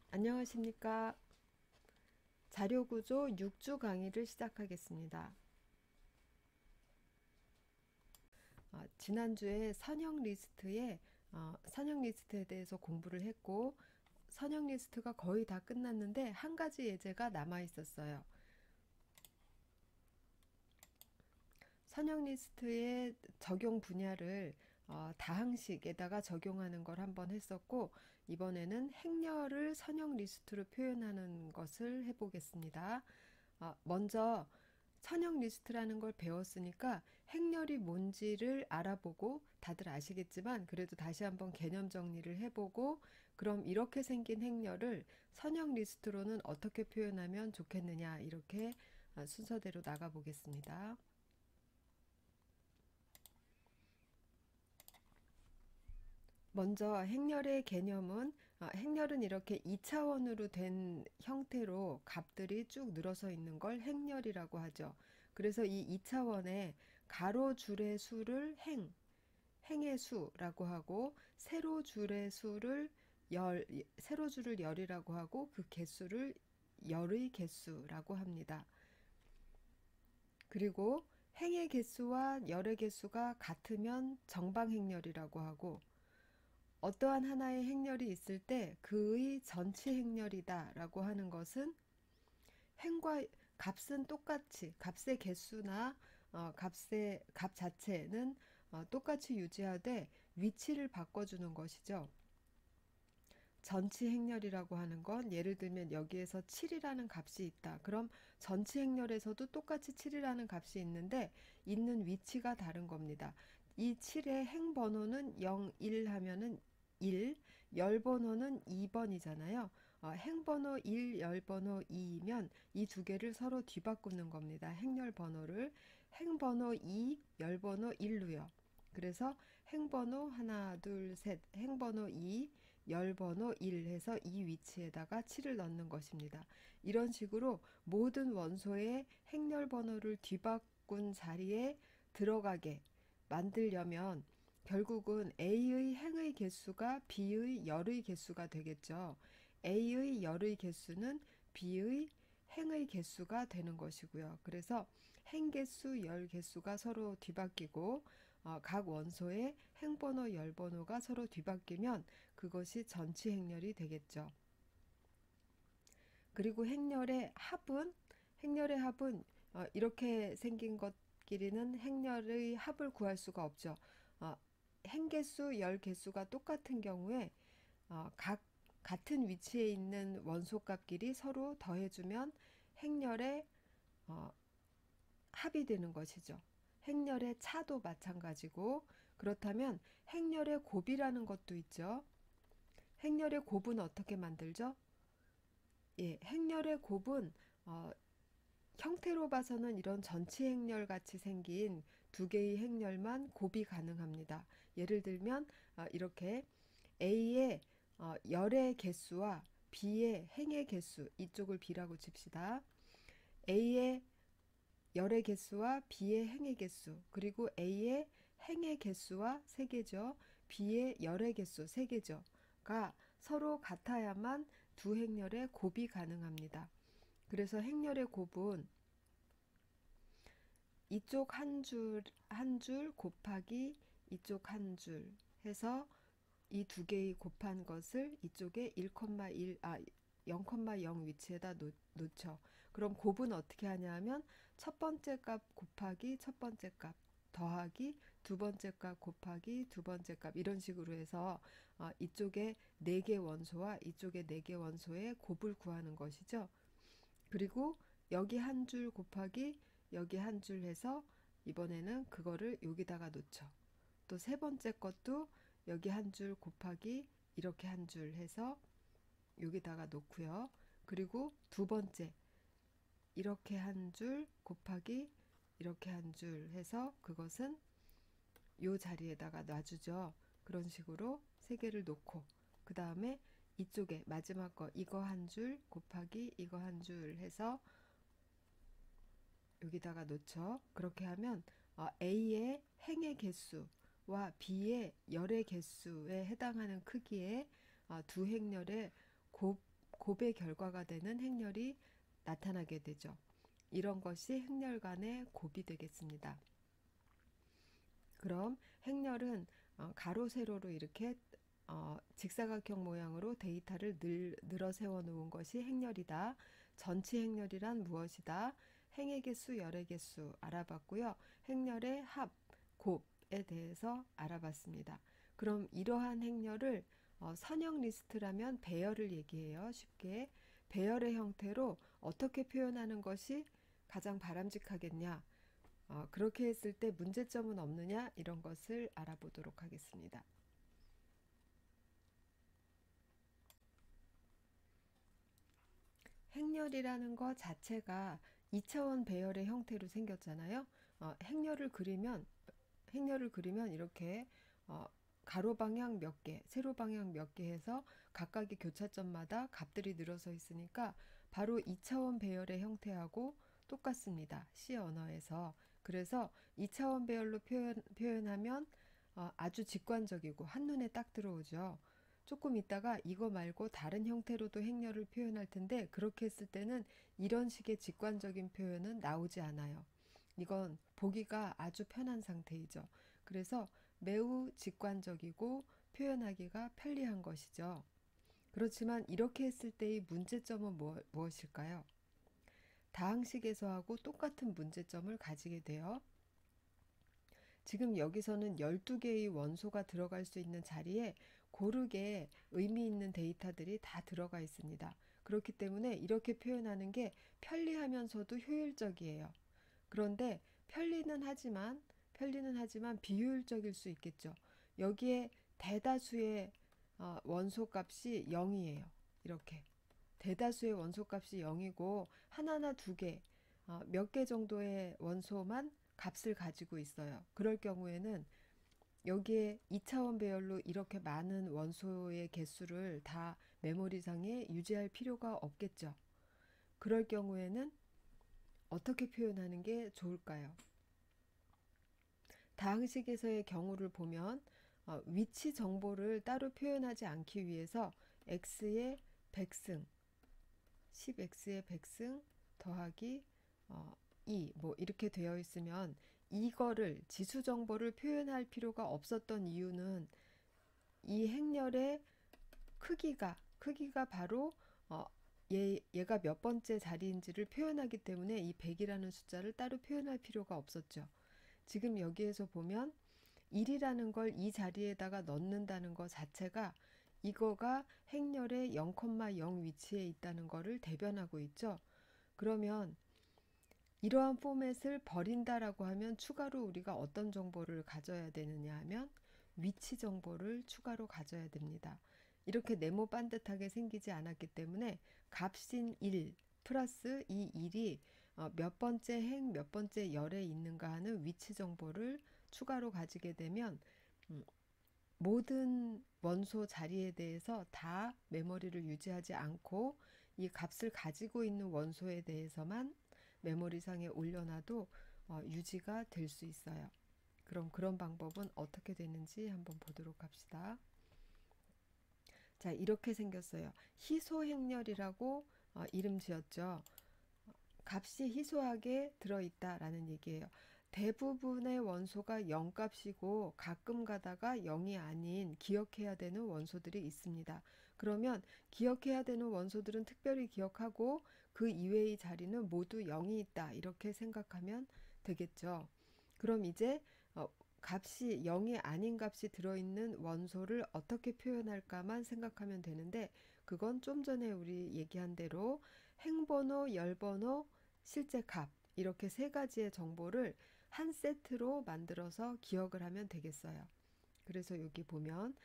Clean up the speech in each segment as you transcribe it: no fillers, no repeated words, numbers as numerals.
안녕하십니까. 자료구조 6주 강의를 시작하겠습니다. 지난주에 선형 리스트에 대해서 공부를 했고, 선형 리스트가 거의 다 끝났는데 한 가지 예제가 남아 있었어요. 선형 리스트의 적용 분야를 다항식에다가 적용하는 걸 한번 했었고, 이번에는 행렬을 선형 리스트로 표현하는 것을 해보겠습니다. 먼저 선형 리스트라는 걸 배웠으니까 행렬이 뭔지를 알아보고, 다들 아시겠지만 그래도 다시 한번 개념 정리를 해보고, 그럼 이렇게 생긴 행렬을 선형 리스트로는 어떻게 표현하면 좋겠느냐, 이렇게 순서대로 나가 보겠습니다. 먼저 행렬의 개념은, 행렬은 이렇게 2차원으로 된 형태로 값들이 쭉 늘어서 있는 걸 행렬이라고 하죠. 그래서 이 2차원의 가로줄의 수를 행의 수라고 하고, 세로줄의 수를 세로줄을 열이라고 하고, 그 개수를 열의 개수라고 합니다. 그리고 행의 개수와 열의 개수가 같으면 정방행렬이라고 하고, 어떠한 하나의 행렬이 있을 때 그의 전치 행렬이다라고 하는 것은 행과 값은 똑같이, 값의 개수나 값 자체는 똑같이 유지하되 위치를 바꿔주는 것이죠. 전치 행렬이라고 하는 건, 예를 들면 여기에서 7이라는 값이 있다. 그럼 전치 행렬에서도 똑같이 7이라는 값이 있는데 있는 위치가 다른 겁니다. 이 7의 행 번호는 0, 1 하면은 1, 열 번호는 2번이잖아요. 행 번호 1, 열 번호 2이면 이 두 개를 서로 뒤바꾸는 겁니다. 행렬 번호를 행 번호 2, 열 번호 1로요. 그래서 행번호 하나, 둘, 셋, 행번호 2, 열번호 1 해서 이 위치에다가 7을 넣는 것입니다. 이런 식으로 모든 원소의 행렬 번호를 뒤바꾼 자리에 들어가게 만들려면 결국은 A의 행의 개수가 B의 열의 개수가 되겠죠. A의 열의 개수는 B의 행의 개수가 되는 것이고요. 그래서 행 개수, 열 개수가 서로 뒤바뀌고, 각 원소의 행번호, 열번호가 서로 뒤바뀌면 그것이 전치 행렬이 되겠죠. 그리고 행렬의 합은 이렇게 생긴 것끼리는 행렬의 합을 구할 수가 없죠. 어, 행개수, 열개수가 똑같은 경우에 같은 위치에 있는 원소값끼리 서로 더해주면 행렬의 어, 합이 되는 것이죠. 행렬의 차도 마찬가지고, 그렇다면 행렬의 곱이라는 것도 있죠. 행렬의 곱은 어떻게 만들죠? 예, 행렬의 곱은 형태로 봐서는 이런 전치 행렬 같이 생긴 두 개의 행렬만 곱이 가능합니다. 예를 들면 이렇게 A의 열의 개수와 B의 행의 개수, 이쪽을 B라고 칩시다. A의 열의 개수와 B의 행의 개수, 그리고 A의 행의 개수와 세개죠. B의 열의 개수 세개죠가 서로 같아야만 두 행렬의 곱이 가능합니다. 그래서 행렬의 곱은 이쪽 한 줄 곱하기 이쪽 한 줄 해서 이 두 개의 곱한 것을 이쪽에 1,1, 0,0 위치에다 놓죠. 그럼 곱은 어떻게 하냐 하면 첫 번째 값 곱하기 첫 번째 값 더하기 두 번째 값 곱하기 두 번째 값, 이런 식으로 해서 이쪽에 네 개 원소와 이쪽에 네 개 원소의 곱을 구하는 것이죠. 그리고 여기 한 줄 곱하기 여기 한 줄 해서 이번에는 그거를 여기다가 놓죠. 또 세 번째 것도 여기 한 줄 곱하기 이렇게 한 줄 해서 여기다가 놓고요. 그리고 두 번째 이렇게 한 줄 곱하기 이렇게 한 줄 해서 그것은 요 자리에다가 놔주죠. 그런 식으로 세 개를 놓고, 그 다음에 이쪽에 마지막 거 이거 한 줄 곱하기 이거 한 줄 해서 여기다가 놓죠. 그렇게 하면 A의 행의 개수와 B의 열의 개수에 해당하는 크기의 두 행렬의 곱의 결과가 되는 행렬이 나타나게 되죠. 이런 것이 행렬 간의 곱이 되겠습니다. 그럼 행렬은 가로 세로로 이렇게 직사각형 모양으로 데이터를 늘어 세워 놓은 것이 행렬이다. 전치 행렬이란 무엇이다? 행의 개수, 열의 개수 알아봤고요. 행렬의 합, 곱에 대해서 알아봤습니다. 그럼 이러한 행렬을 선형 리스트라면 배열을 얘기해요. 쉽게 배열의 형태로 어떻게 표현하는 것이 가장 바람직하겠냐? 그렇게 했을 때 문제점은 없느냐? 이런 것을 알아보도록 하겠습니다. 행렬이라는 것 자체가 2차원 배열의 형태로 생겼잖아요. 행렬을 그리면 이렇게 가로 방향 몇 개, 세로 방향 몇 개 해서 각각의 교차점마다 값들이 늘어서 있으니까 바로 2차원 배열의 형태하고 똑같습니다. C 언어에서. 그래서 2차원 배열로 표현하면 아주 직관적이고 한눈에 딱 들어오죠. 조금 있다가 이거 말고 다른 형태로도 행렬을 표현할 텐데 그렇게 했을 때는 이런 식의 직관적인 표현은 나오지 않아요. 이건 보기가 아주 편한 상태이죠. 그래서 매우 직관적이고 표현하기가 편리한 것이죠. 그렇지만 이렇게 했을 때의 문제점은 무엇일까요? 다항식에서하고 똑같은 문제점을 가지게 돼요. 지금 여기서는 12개의 원소가 들어갈 수 있는 자리에 고르게 의미 있는 데이터들이 다 들어가 있습니다. 그렇기 때문에 이렇게 표현하는 게 편리하면서도 효율적이에요. 그런데 편리는 하지만 비효율적일 수 있겠죠. 여기에 대다수의 원소값이 0이에요. 이렇게 대다수의 원소값이 0이고 하나나 두 개, 몇 개 정도의 원소만 값을 가지고 있어요. 그럴 경우에는 여기에 2차원 배열로 이렇게 많은 원소의 개수를 다 메모리상에 유지할 필요가 없겠죠. 그럴 경우에는 어떻게 표현하는 게 좋을까요? 다항식에서의 경우를 보면 위치 정보를 따로 표현하지 않기 위해서 x의 백승, 10x의 백승 더하기 2, 뭐 이렇게 되어 있으면 이거를 지수 정보를 표현할 필요가 없었던 이유는 이 행렬의 크기가 바로 얘가 몇 번째 자리인지를 표현하기 때문에 이 100이라는 숫자를 따로 표현할 필요가 없었죠. 지금 여기에서 보면 1이라는 걸 이 자리에다가 넣는다는 것 자체가 이거가 행렬의 0,0 위치에 있다는 것을 대변하고 있죠. 그러면 이러한 포맷을 버린다라고 하면 추가로 우리가 어떤 정보를 가져야 되느냐 하면 위치 정보를 추가로 가져야 됩니다. 이렇게 네모 반듯하게 생기지 않았기 때문에 값인 1 플러스 이 1이 몇 번째 행, 몇 번째 열에 있는가 하는 위치 정보를 추가로 가지게 되면 모든 원소 자리에 대해서 다 메모리를 유지하지 않고 이 값을 가지고 있는 원소에 대해서만 메모리상에 올려놔도 유지가 될 수 있어요. 그럼 그런 방법은 어떻게 되는지 한번 보도록 합시다. 자, 이렇게 생겼어요. 희소행렬이라고 이름 지었죠. 값이 희소하게 들어있다라는 얘기예요. 대부분의 원소가 0값이고 가끔 가다가 0이 아닌 기억해야 되는 원소들이 있습니다. 그러면 기억해야 되는 원소들은 특별히 기억하고 그 이외의 자리는 모두 0이 있다. 이렇게 생각하면 되겠죠. 그럼 이제 값이 0이 아닌 값이 들어있는 원소를 어떻게 표현할까만 생각하면 되는데 그건 좀 전에 우리 얘기한 대로 행번호, 열번호, 실제 값 이렇게 세 가지의 정보를 한 세트로 만들어서 기억을 하면 되겠어요. 그래서 여기 보면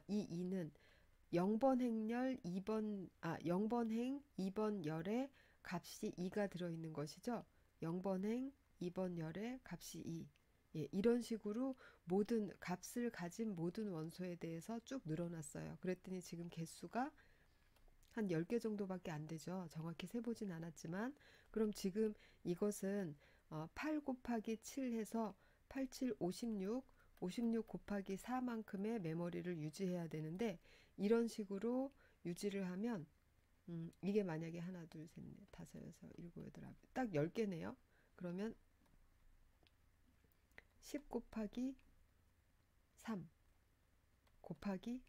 이 2는 0번 행열 0번 행 2번 열에 값이 2가 들어있는 것이죠. 0번 행 2번 열에 값이 2. 예, 이런 식으로 모든 값을 가진 모든 원소에 대해서 쭉 늘어났어요. 그랬더니 지금 개수가 한 10개 정도밖에 안 되죠. 정확히 세보진 않았지만 그럼 지금 이것은 8 곱하기 7 해서 87, 56 곱하기 4만큼의 메모리를 유지해야 되는데 이런 식으로 유지를 하면 이게 만약에 하나, 둘, 셋, 넷, 다섯, 여섯, 일곱, 여덟, 아홉, 딱 10개네요. 그러면 10 곱하기 3 곱하기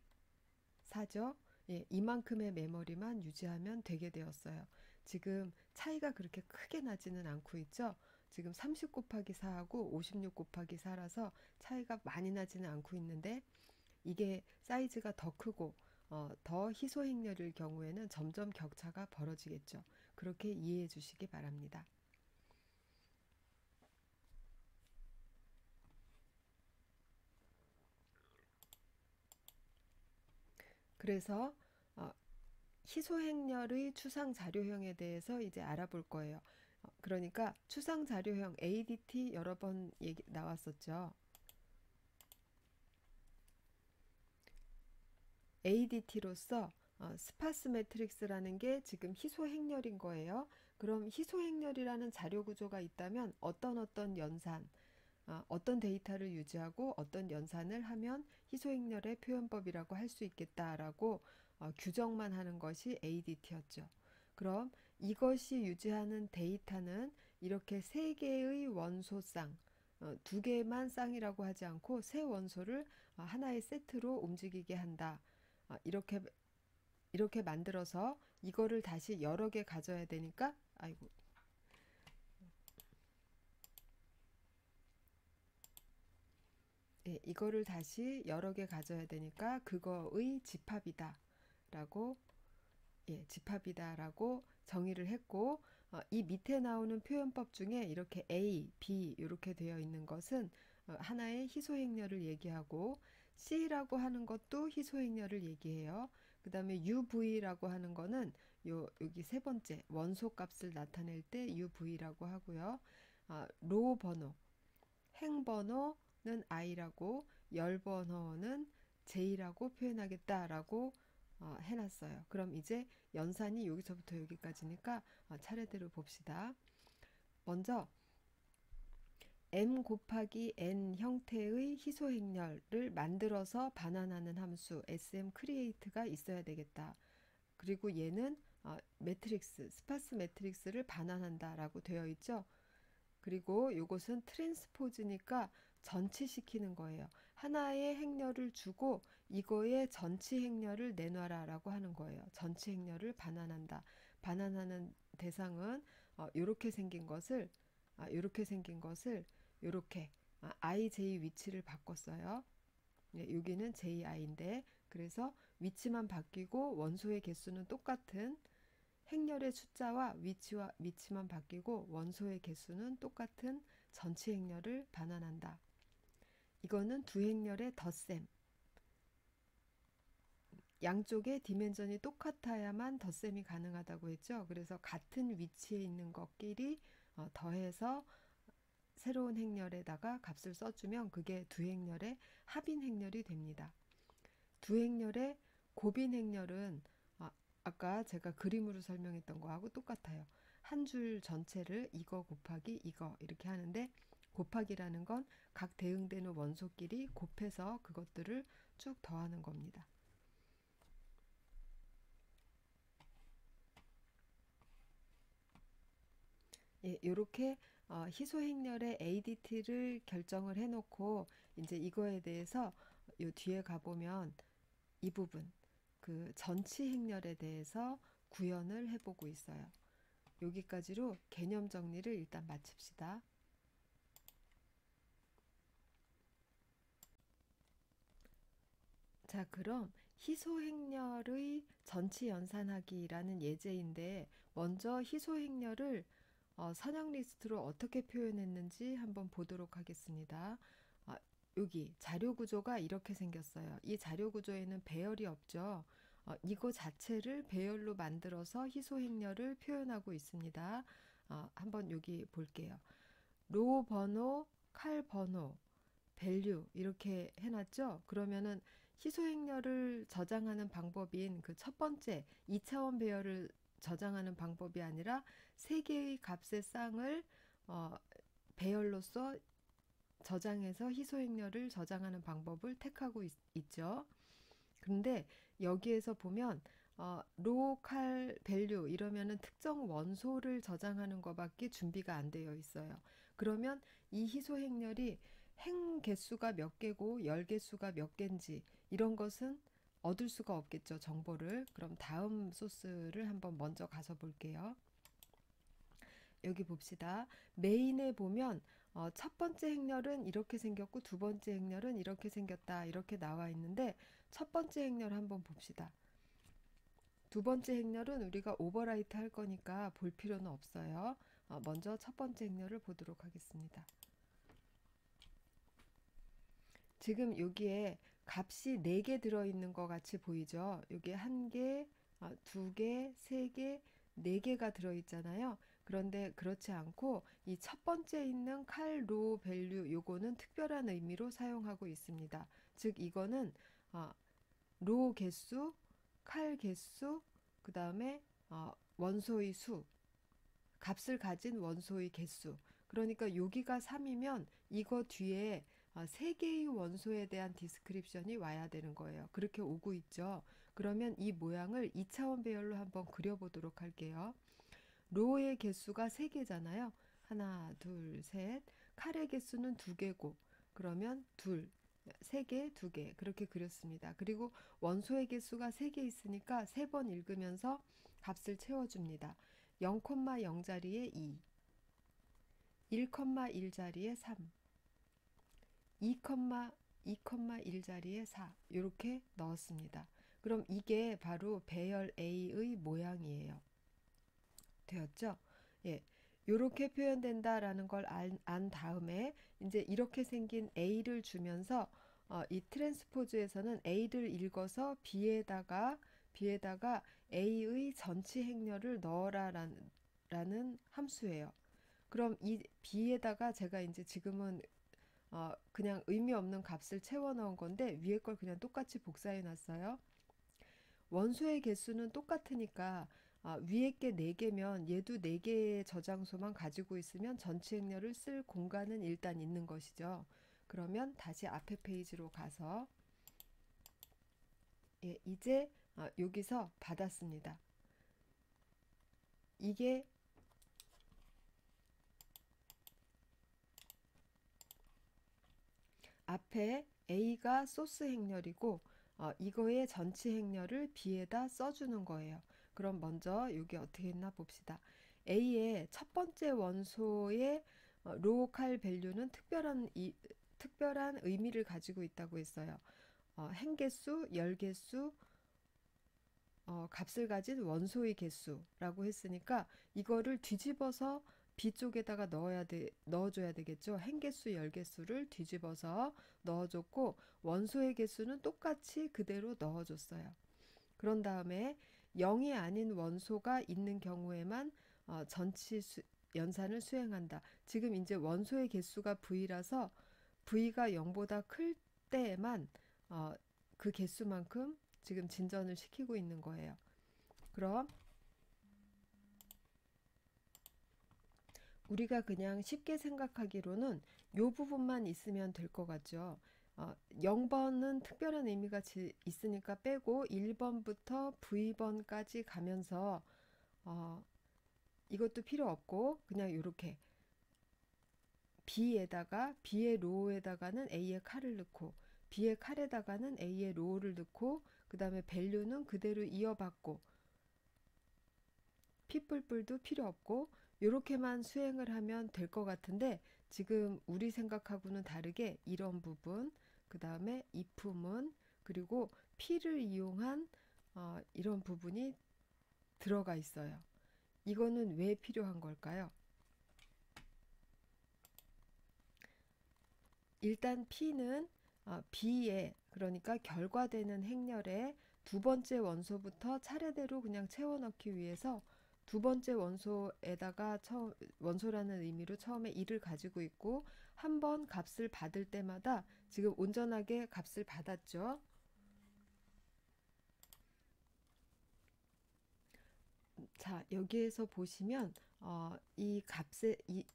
4죠. 예, 이만큼의 메모리만 유지하면 되게 되었어요. 지금 차이가 그렇게 크게 나지는 않고 있죠. 지금 30 곱하기 4하고 56 곱하기 4라서 차이가 많이 나지는 않고 있는데 이게 사이즈가 더 크고 더 희소행렬일 경우에는 점점 격차가 벌어지겠죠. 그렇게 이해해 주시기 바랍니다. 그래서 어, 희소행렬의 추상자료형에 대해서 이제 알아볼 거예요. 그러니까 추상자료형 ADT 여러 번 나왔었죠. ADT로서 스파스 매트릭스라는 게 지금 희소행렬인 거예요. 그럼 희소행렬이라는 자료 구조가 있다면 어떤 연산, 어떤 데이터를 유지하고 어떤 연산을 하면 희소행렬의 표현법이라고 할 수 있겠다라고 규정만 하는 것이 ADT였죠. 그럼 이것이 유지하는 데이터는 이렇게 세 개의 원소 쌍, 두 개만 쌍이라고 하지 않고 세 원소를 하나의 세트로 움직이게 한다. 이렇게 만들어서 이거를 다시 여러 개 가져야 되니까 아이고 예, 이거를 다시 여러 개 가져야 되니까 그거의 집합이다라고 예, 집합이다라고 정의를 했고 이 밑에 나오는 표현법 중에 이렇게 A, B 이렇게 되어 있는 것은 하나의 희소행렬을 얘기하고 C라고 하는 것도 희소행렬을 얘기해요. 그 다음에 UV라고 하는 거는 여기 세 번째 원소 값을 나타낼 때 UV라고 하고요. 로 번호, 행 번호는 I라고 열 번호는 J라고 표현하겠다라고 해놨어요. 그럼 이제 연산이 여기서부터 여기까지니까 차례대로 봅시다. 먼저 m 곱하기 n 형태의 희소행렬을 만들어서 반환하는 함수 sm create가 있어야 되겠다. 그리고 얘는 매트릭스, 스파스 매트릭스를 반환한다라고 되어 있죠. 그리고 이것은 트랜스포즈니까 전치시키는 거예요. 하나의 행렬을 주고 이거의 전치 행렬을 내놔라 라고 하는 거예요. 전치 행렬을 반환한다. 반환하는 대상은 이렇게 생긴 것을 이렇게 생긴 것을 이렇게 IJ 위치를 바꿨어요. 네, 여기는 JI인데 그래서 위치만 바뀌고 원소의 개수는 똑같은 행렬의 숫자와 위치만 바뀌고 원소의 개수는 똑같은 전치 행렬을 반환한다. 이거는 두 행렬의 덧셈. 양쪽의 디멘전이 똑같아야만 덧셈이 가능하다고 했죠. 그래서 같은 위치에 있는 것끼리 더해서 새로운 행렬에다가 값을 써주면 그게 두 행렬의 합인 행렬이 됩니다. 두 행렬의 곱인 행렬은 아까 제가 그림으로 설명했던 거하고 똑같아요. 한 줄 전체를 이거 곱하기 이거 이렇게 하는데 곱하기라는 건 각 대응되는 원소끼리 곱해서 그것들을 쭉 더하는 겁니다. 예, 이렇게 희소행렬의 ADT를 결정을 해놓고 이제 이거에 대해서 요 뒤에 가보면 이 부분 그 전치 행렬에 대해서 구현을 해보고 있어요. 여기까지로 개념 정리를 일단 마칩시다. 자, 그럼 희소행렬의 전치 연산하기라는 예제인데 먼저 희소행렬을 선형 리스트로 어떻게 표현했는지 한번 보도록 하겠습니다. 아, 여기 자료 구조가 이렇게 생겼어요. 이 자료 구조에는 배열이 없죠. 이거 자체를 배열로 만들어서 희소행렬을 표현하고 있습니다. 한번 여기 볼게요. 로 번호, 칼 번호, 밸류 이렇게 해놨죠. 그러면은 희소행렬을 저장하는 방법인 그 첫 번째 2차원 배열을 저장하는 방법이 아니라 세 개의 값의 쌍을 배열로서 저장해서 희소행렬을 저장하는 방법을 택하고 있죠. 그런데 여기에서 보면 로컬 밸류 이러면은 특정 원소를 저장하는 것밖에 준비가 안 되어 있어요. 그러면 이 희소 행렬이 행 개수가 몇 개고 열 개수가 몇 개인지 이런 것은 얻을 수가 없겠죠, 정보를. 그럼 다음 소스를 한번 먼저 가서 볼게요. 여기 봅시다. 메인에 보면 첫 번째 행렬은 이렇게 생겼고 두 번째 행렬은 이렇게 생겼다 이렇게 나와 있는데 첫 번째 행렬 한번 봅시다. 두 번째 행렬은 우리가 오버라이트 할 거니까 볼 필요는 없어요. 먼저 첫 번째 행렬을 보도록 하겠습니다. 지금 여기에 값이 4개 들어있는 것 같이 보이죠? 여기 1개, 2개, 3개, 4개가 들어있잖아요. 그런데 그렇지 않고 이 첫 번째 있는 칼, 로, 밸류 요거는 특별한 의미로 사용하고 있습니다. 즉 이거는 어, 로 개수, 칼 개수, 그 다음에 원소의 수, 값을 가진 원소의 개수. 그러니까 여기가 3이면 이거 뒤에 3개의 원소에 대한 디스크립션이 와야 되는 거예요. 그렇게 오고 있죠. 그러면 이 모양을 2차원 배열로 한번 그려보도록 할게요. 로의 개수가 3개잖아요. 하나, 둘, 셋. 칼의 개수는 2개고 그러면 둘, 3개, 2개 그렇게 그렸습니다. 그리고 원소의 개수가 3개 있으니까 3번 읽으면서 값을 채워줍니다. 0,0 자리에 2, 1,1 자리에 3, 2,1 자리에 4 이렇게 넣었습니다. 그럼 이게 바로 배열 A의 모양이에요. 되었죠? 예. 요렇게 표현된다라는 걸 안 다음에 이제 이렇게 생긴 A를 주면서 이 트랜스포즈에서는 A를 읽어서 B에다가 A의 전치 행렬을 넣어라라는 함수예요. 그럼 이 B에다가 제가 이제 지금은 그냥 의미 없는 값을 채워 넣은 건데 위에 걸 그냥 똑같이 복사해 놨어요. 원소의 개수는 똑같으니까 위에 게 4개면 얘도 4개의 저장소만 가지고 있으면 전체 행렬을 쓸 공간은 일단 있는 것이죠. 그러면 다시 앞에 페이지로 가서 예, 이제 여기서 받았습니다. 이게 앞에 A가 소스 행렬이고 이거의 전체 행렬을 B에다 써주는 거예요. 그럼 먼저 여기 어떻게 했나 봅시다. A의 첫 번째 원소의 로컬 밸류는 특별한 의미를 가지고 있다고 했어요. 행개수, 열개수, 값을 가진 원소의 개수라고 했으니까 이거를 뒤집어서 B 쪽에다가 넣어줘야 되겠죠. 행개수, 열개수를 뒤집어서 넣어줬고 원소의 개수는 똑같이 그대로 넣어줬어요. 그런 다음에 0이 아닌 원소가 있는 경우에만 연산을 수행한다. 지금 이제 원소의 개수가 V라서 V가 0보다 클 때에만 그 개수만큼 지금 진전을 시키고 있는 거예요. 그럼 우리가 그냥 쉽게 생각하기로는 요 부분만 있으면 될 것 같죠. 0번은 특별한 의미가 있으니까 빼고 1번부터 V번까지 가면서 이것도 필요 없고 그냥 이렇게 B의 로우에다가는 A의 칼을 넣고 B의 칼에다가는 A의 로우를 넣고 그 다음에 밸류는 그대로 이어받고 피뿔뿔도 필요 없고 이렇게만 수행을 하면 될 것 같은데 지금 우리 생각하고는 다르게 이런 부분 그 다음에 if문 그리고 P를 이용한 이런 부분이 들어가 있어요. 이거는 왜 필요한 걸까요? 일단 P는 B에 그러니까 결과되는 행렬의 두 번째 원소부터 차례대로 그냥 채워 넣기 위해서 두 번째 원소에다가 원소라는 의미로 처음에 1을 가지고 있고 한 번 값을 받을 때마다 지금 온전하게 값을 받았죠. 자, 여기에서 보시면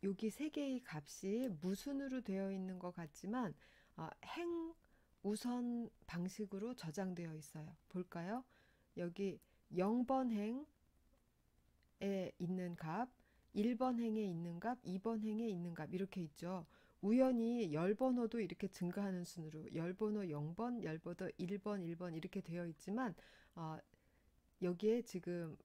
여기 세 개의 값이 무순으로 되어 있는 것 같지만 행 우선 방식으로 저장되어 있어요. 볼까요? 여기 0번 행에 있는 값, 1번 행에 있는 값, 2번 행에 있는 값 이렇게 있죠. 우연히 열 번호도 이렇게 증가하는 순으로 열 번호 0번, 열 번호 1번, 1번 이렇게 되어 있지만 어, 여기에 지금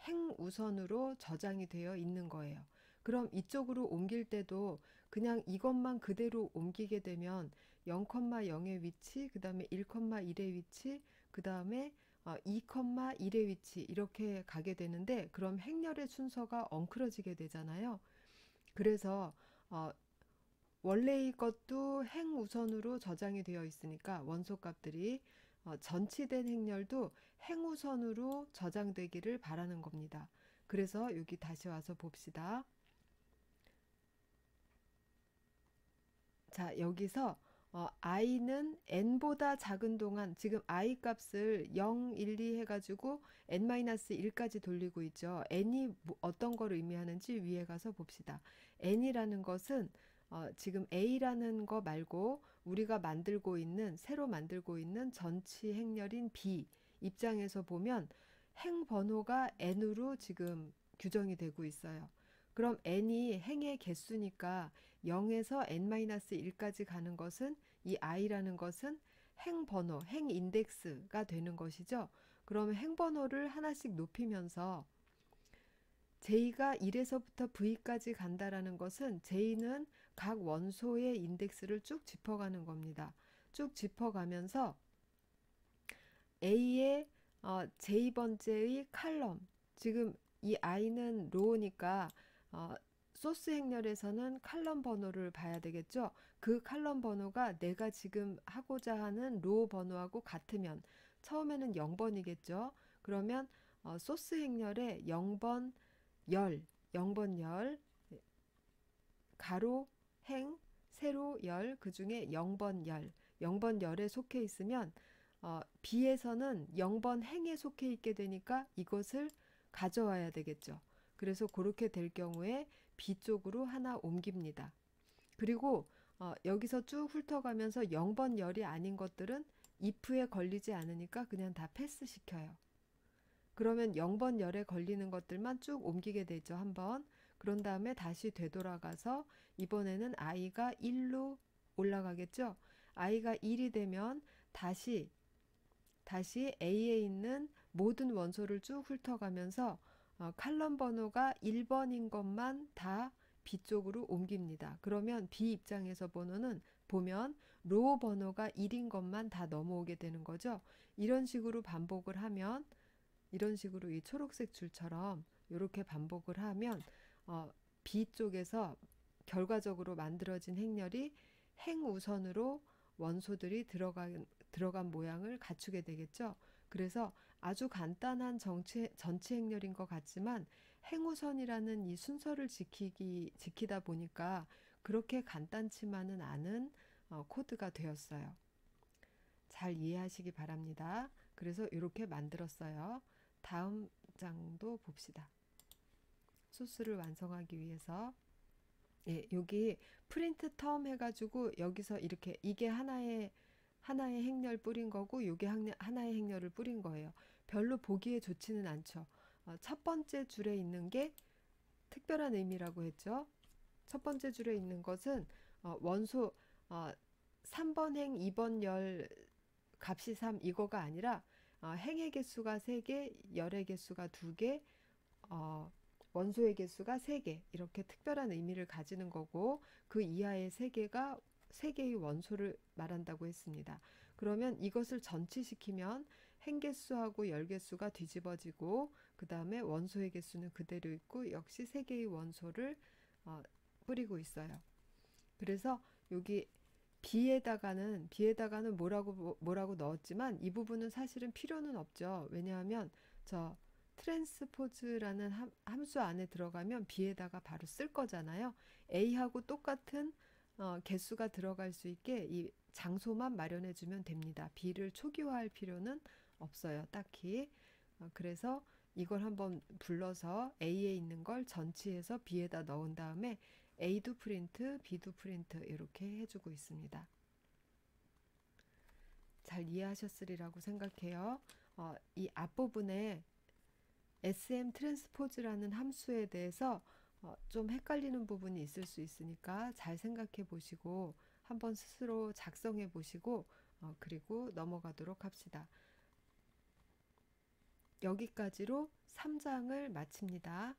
행 우선으로 저장이 되어 있는 거예요. 그럼 이쪽으로 옮길 때도 그냥 이것만 그대로 옮기게 되면 0,0의 위치, 그 다음에 1,1의 위치, 그 다음에 2,1의 위치 이렇게 가게 되는데 그럼 행렬의 순서가 엉클어지게 되잖아요. 그래서 어, 원래의 것도 행 우선으로 저장이 되어 있으니까 원소 값들이 전치된 행렬도 행 우선으로 저장되기를 바라는 겁니다. 그래서 여기 다시 와서 봅시다. 자, 여기서 i는 n보다 작은 동안 지금 i 값을 0, 1, 2 해가지고 n-1까지 돌리고 있죠. n이 어떤 걸 의미하는지 위에 가서 봅시다. n이라는 것은 지금 a라는 거 말고 우리가 만들고 있는 새로 만들고 있는 전치 행렬인 b 입장에서 보면 행 번호가 n으로 지금 규정이 되고 있어요. 그럼 n이 행의 개수니까 0에서 n-1까지 가는 것은 이 i라는 것은 행 번호, 행 인덱스가 되는 것이죠. 그러면 행 번호를 하나씩 높이면서 j가 1에서부터 v까지 간다라는 것은 j는 각 원소의 인덱스를 쭉 짚어가는 겁니다. 쭉 짚어가면서 A의 J번째의 칼럼, 지금 이 i는 로우니까 소스 행렬에서는 칼럼 번호를 봐야 되겠죠. 그 칼럼 번호가 내가 지금 하고자 하는 로우 번호하고 같으면 처음에는 0번이겠죠. 그러면 소스 행렬에 0번 열, 0번 열, 가로 행, 세로 열, 그 중에 0번 열, 0번 열에 속해 있으면 B에서는 0번 행에 속해 있게 되니까 이것을 가져와야 되겠죠. 그래서 그렇게 될 경우에 B 쪽으로 하나 옮깁니다. 그리고 여기서 쭉 훑어가면서 0번 열이 아닌 것들은 if에 걸리지 않으니까 그냥 다 패스 시켜요. 그러면 0번 열에 걸리는 것들만 쭉 옮기게 되죠. 한번. 그런 다음에 다시 되돌아가서 이번에는 i가 1로 올라가겠죠. i가 1이 되면 다시 A에 있는 모든 원소를 쭉 훑어가면서 칼럼 번호가 1번인 것만 다 B 쪽으로 옮깁니다. 그러면 B 입장에서 보면 로우 번호가 1인 것만 다 넘어오게 되는 거죠. 이런 식으로 반복을 하면 이런 식으로 이 초록색 줄처럼 이렇게 반복을 하면 B 쪽에서 결과적으로 만들어진 행렬이 행 우선으로 원소들이 들어간 모양을 갖추게 되겠죠. 그래서 아주 간단한 전치 행렬인 것 같지만 행우선이라는 이 순서를 지키다 보니까 그렇게 간단치만은 않은 코드가 되었어요. 잘 이해하시기 바랍니다. 그래서 이렇게 만들었어요. 다음 장도 봅시다. 소스를 완성하기 위해서 여기 프린트 텀 해가지고 여기서 이렇게 이게 하나의 행렬 뿌린 거고 요게 하나의 행렬을 뿌린 거예요. 별로 보기에 좋지는 않죠. 첫 번째 줄에 있는 게 특별한 의미라고 했죠. 첫 번째 줄에 있는 것은 원소 3번 행 2번 열 값이 3 이거가 아니라 행의 개수가 3개, 열의 개수가 2개, 원소의 개수가 3개 이렇게 특별한 의미를 가지는 거고 그 이하의 3개의 원소를 말한다고 했습니다. 그러면 이것을 전치시키면 행개수하고 열개수가 뒤집어지고 그 다음에 원소의 개수는 그대로 있고 역시 3개의 원소를 뿌리고 있어요. 그래서 여기 B에다가는 뭐라고 넣었지만 이 부분은 사실은 필요는 없죠. 왜냐하면 저 트랜스포즈라는 함수 안에 들어가면 B에다가 바로 쓸 거잖아요. A하고 똑같은 개수가 들어갈 수 있게 이 장소만 마련해 주면 됩니다. B를 초기화할 필요는 없어요. 딱히. 그래서 이걸 한번 불러서 A에 있는 걸 전치해서 B에다 넣은 다음에 A도 프린트, B도 프린트 이렇게 해주고 있습니다. 잘 이해하셨으리라고 생각해요. 이 앞부분에 SM 트랜스포즈라는 함수에 대해서 좀 헷갈리는 부분이 있을 수 있으니까 잘 생각해 보시고 한번 스스로 작성해 보시고 그리고 넘어가도록 합시다. 여기까지로 3장을 마칩니다.